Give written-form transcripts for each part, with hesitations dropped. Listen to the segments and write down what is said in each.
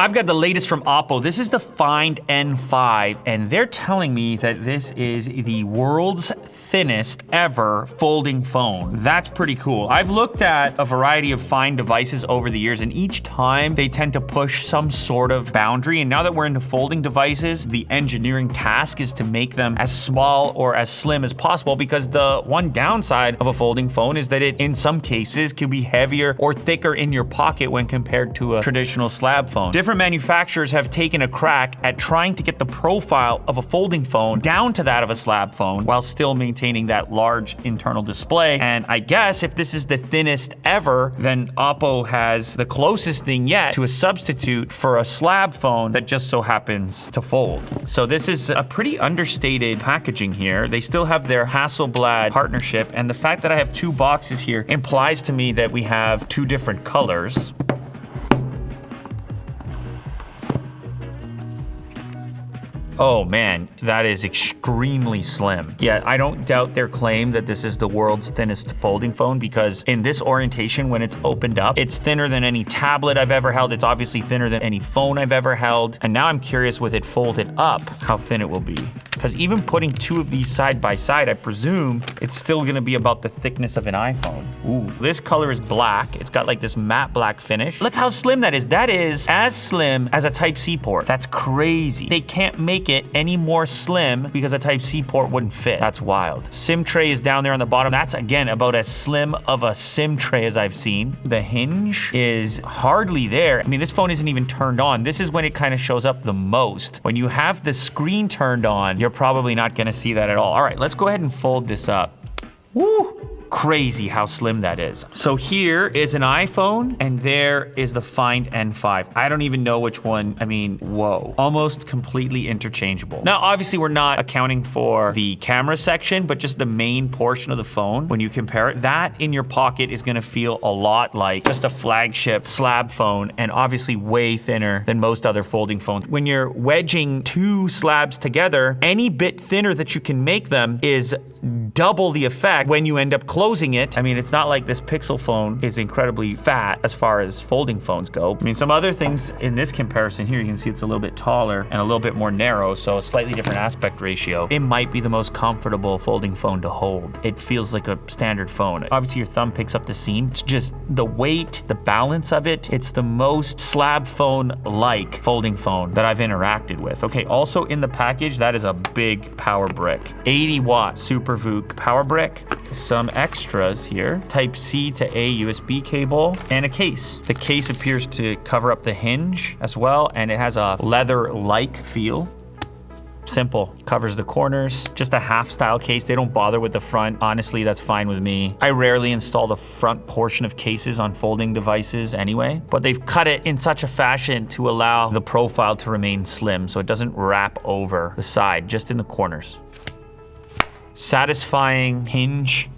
I've got the latest from OPPO. This is the Find N5, and they're telling me that this is the world's thinnest ever folding phone. That's pretty cool. I've looked at a variety of Find devices over the years, and each time they tend to push some sort of boundary. And now that we're into folding devices, the engineering task is to make them as small or as slim as possible, because the one downside of a folding phone is that it, in some cases, can be heavier or thicker in your pocket when compared to a traditional slab phone. Different manufacturers have taken a crack at trying to get the profile of a folding phone down to that of a slab phone while still maintaining that large internal display. And I guess if this is the thinnest ever, then OPPO has the closest thing yet to a substitute for a slab phone that just so happens to fold. So this is a pretty understated packaging here. They still have their Hasselblad partnership, and the fact that I have two boxes here implies to me that we have two different colors. Oh man, that is extremely slim. Yeah, I don't doubt their claim that this is the world's thinnest folding phone, because in this orientation, when it's opened up, it's thinner than any tablet I've ever held. It's obviously thinner than any phone I've ever held. And now I'm curious, with it folded up, how thin it will be. Because even putting two of these side by side, I presume it's still gonna be about the thickness of an iPhone. Ooh, this color is black. It's got like this matte black finish. Look how slim that is. That is as slim as a Type-C port. That's crazy. They can't make it any more slim because a Type-C port wouldn't fit. That's wild. SIM tray is down there on the bottom. That's, again, about as slim of a SIM tray as I've seen. The hinge is hardly there. I mean, this phone isn't even turned on. This is when it kind of shows up the most. When you have the screen turned on, you're probably not gonna see that at all. All right, let's go ahead and fold this up. Woo! Crazy how slim that is. So here is an iPhone, and there is the Find N5. I don't even know which one. I mean, whoa. Almost completely interchangeable. Now, obviously, we're not accounting for the camera section, but just the main portion of the phone. When you compare it, that in your pocket is gonna feel a lot like just a flagship slab phone, and obviously way thinner than most other folding phones. When you're wedging two slabs together, any bit thinner that you can make them is double the effect when you end up closing it. I mean, it's not like this Pixel phone is incredibly fat as far as folding phones go. I mean, some other things in this comparison here, you can see it's a little bit taller and a little bit more narrow, so a slightly different aspect ratio. It might be the most comfortable folding phone to hold. It feels like a standard phone. Obviously, your thumb picks up the seam. It's just the weight, the balance of it. It's the most slab phone-like folding phone that I've interacted with. Okay, also in the package, that is a big power brick. 80-watt Super VOOC power brick. Some extras here. Type-C to A USB cable, and a case. The case appears to cover up the hinge as well, and it has a leather-like feel. Simple, covers the corners. Just a half-style case. They don't bother with the front. Honestly, that's fine with me. I rarely install the front portion of cases on folding devices anyway, but they've cut it in such a fashion to allow the profile to remain slim, so it doesn't wrap over the side, just in the corners. Satisfying hinge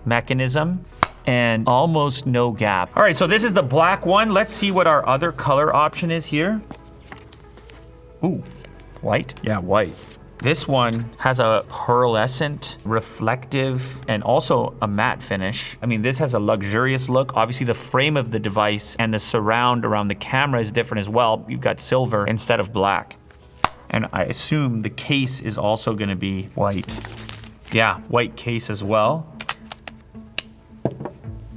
mechanism, and almost no gap. All right, so this is the black one. Let's see what our other color option is here. Ooh, white? Yeah, white. This one has a pearlescent, reflective, and also a matte finish. I mean, this has a luxurious look. Obviously, the frame of the device and the surround around the camera is different as well. You've got silver instead of black. And I assume the case is also gonna be white. Yeah, white case as well.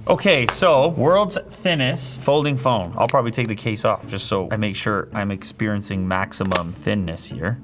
Okay, so world's thinnest folding phone. I'll probably take the case off just so I make sure I'm experiencing maximum thinness here.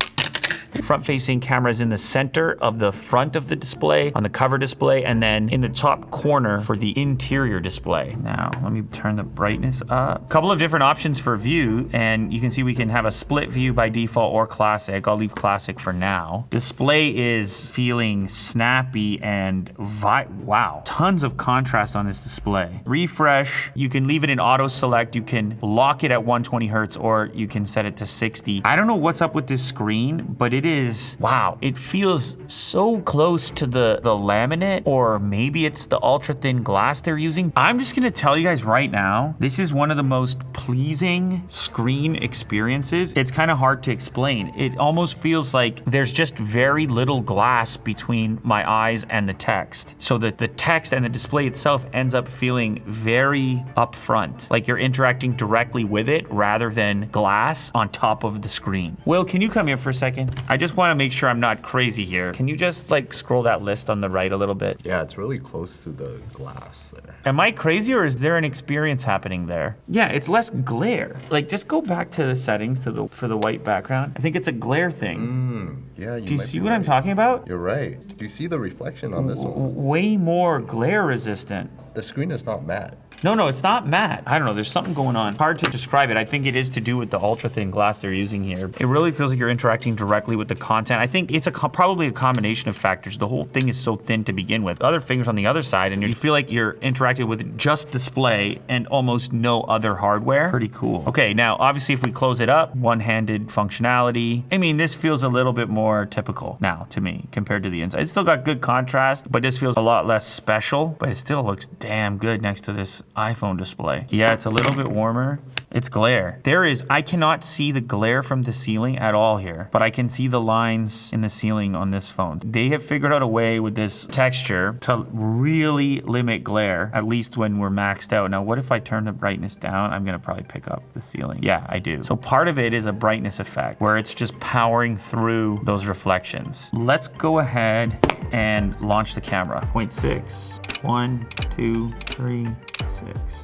Front-facing camera is in the center of the front of the display, on the cover display, and then in the top corner for the interior display. Now, let me turn the brightness up. A couple of different options for view, and you can see we can have a split view by default or classic. I'll leave classic for now. Display is feeling snappy and wow, tons of contrast on this display. Refresh, you can leave it in auto select, you can lock it at 120 Hertz, or you can set it to 60. I don't know what's up with this screen, but it is, wow, it feels so close to the laminate, or maybe it's the ultra thin glass they're using. I'm just gonna tell you guys right now, this is one of the most pleasing screen experiences. It's kind of hard to explain. It almost feels like there's just very little glass between my eyes and the text. So that the text and the display itself ends up feeling very upfront, like you're interacting directly with it rather than glass on top of the screen. Will, can you come here for a second? I just want to make sure I'm not crazy here. Can you just like scroll that list on the right a little bit? Yeah, it's really close to the glass there. Am I crazy, or is there an experience happening there? Yeah, it's less glare. Like, just go back to the settings for the white background. I think it's a glare thing. Yeah, Do you see what I'm talking about? You're right. Do you see the reflection on this one? Way more glare resistant. The screen is not matte. No, it's not matte. I don't know, there's something going on. Hard to describe it. I think it is to do with the ultra thin glass they're using here. It really feels like you're interacting directly with the content. I think it's probably a combination of factors. The whole thing is so thin to begin with. Other fingers on the other side, and you feel like you're interacting with just display and almost no other hardware. Pretty cool. Okay, now obviously if we close it up, one-handed functionality. I mean, this feels a little bit more typical now to me compared to the inside. It's still got good contrast, but this feels a lot less special, but it still looks damn good next to this iPhone display. Yeah, it's a little bit warmer. It's glare. I cannot see the glare from the ceiling at all here, but I can see the lines in the ceiling on this phone. They have figured out a way with this texture to really limit glare, at least when we're maxed out. Now, what if I turn the brightness down? I'm gonna probably pick up the ceiling. Yeah, I do. So part of it is a brightness effect where it's just powering through those reflections. Let's go ahead and launch the camera. 0.6. 1, 2, 3, 6.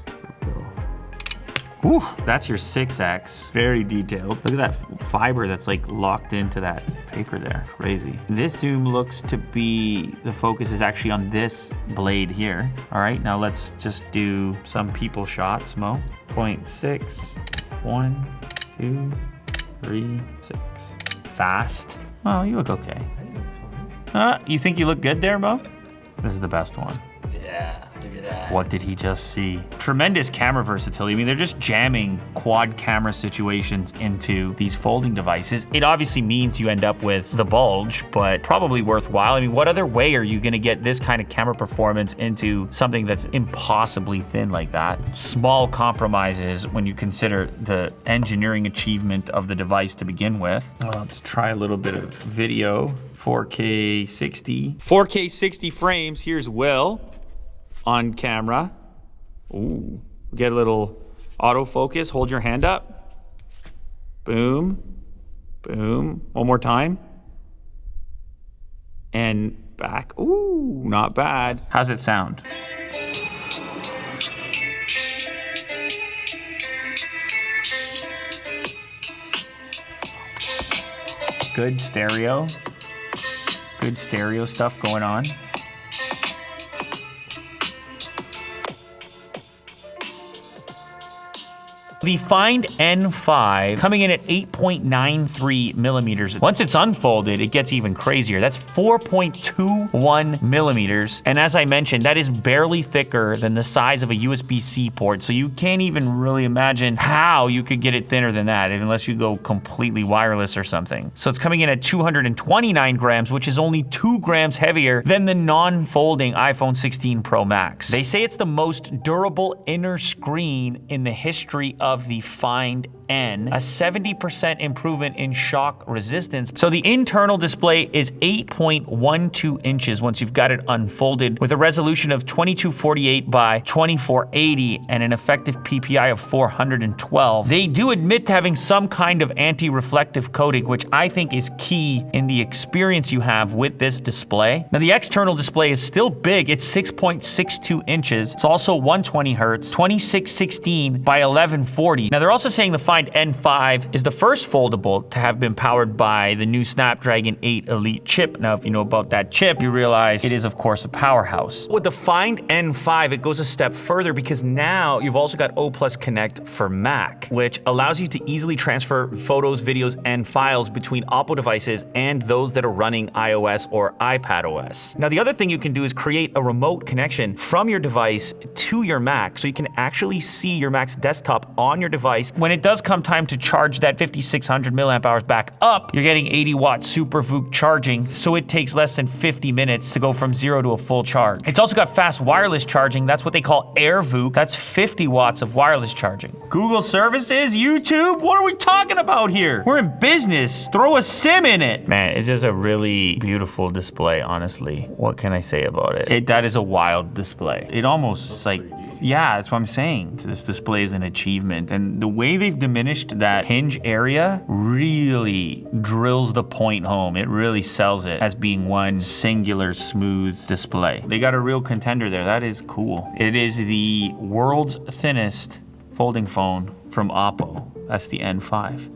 Whew, that's your 6X. Very detailed. Look at that fiber that's like locked into that paper there. Crazy. This zoom looks to be, the focus is actually on this blade here. All right, now let's just do some people shots, Mo. 0.6, 1, 2, 3, 6. Fast. Oh, you look okay. You think you look good there, Mo? This is the best one. Yeah, look at that. What did he just see? Tremendous camera versatility. I mean, they're just jamming quad camera situations into these folding devices. It obviously means you end up with the bulge, but probably worthwhile. I mean, what other way are you gonna get this kind of camera performance into something that's impossibly thin like that? Small compromises when you consider the engineering achievement of the device to begin with. Let's try a little bit of video. 4K 60. 4K 60 frames. Here's Will on camera. Ooh, get a little autofocus. Hold your hand up. Boom, boom. One more time. And back. Ooh, not bad. How's it sound? Good stereo. Good stereo stuff going on. The Find N5 coming in at 8.93 millimeters. Once it's unfolded, it gets even crazier. That's 4.21 millimeters. And as I mentioned, that is barely thicker than the size of a USB-C port. So you can't even really imagine how you could get it thinner than that, unless you go completely wireless or something. So it's coming in at 229 grams, which is only 2 grams heavier than the non-folding iPhone 16 Pro Max. They say it's the most durable inner screen in the history of the Find N, a 70% improvement in shock resistance. So the internal display is 8.12 inches once you've got it unfolded, with a resolution of 2248 by 2480 and an effective PPI of 412. They do admit to having some kind of anti-reflective coating, which I think is key in the experience you have with this display. Now the external display is still big. It's 6.62 inches. It's also 120 hertz, 2616 by 1140. Now they're also saying the Find N5 is the first foldable to have been powered by the new Snapdragon 8 Elite chip. Now if you know about that chip, you realize it is of course a powerhouse. With the Find N5, it goes a step further because now you've also got O+ Connect for Mac, which allows you to easily transfer photos, videos, and files between OPPO devices and those that are running iOS or iPadOS. Now the other thing you can do is create a remote connection from your device to your Mac, so you can actually see your Mac's desktop on on your device. When it does come time to charge that 5600 milliamp hours back up, you're getting 80 watt super VOOC charging, so it takes less than 50 minutes to go from 0 to a full charge. It's also got fast wireless charging. That's what they call air VOOC. That's 50 watts of wireless charging. Google services, YouTube, what are we talking about here? We're in business. Throw a SIM in it. Man, it's just a really beautiful display, honestly. What can I say about it? That is a wild display. It almost is like, yeah, that's what I'm saying. This display is an achievement. And the way they've diminished that hinge area really drills the point home. It really sells it as being one singular smooth display. They got a real contender there. That is cool. It is the world's thinnest folding phone from OPPO. That's the N5.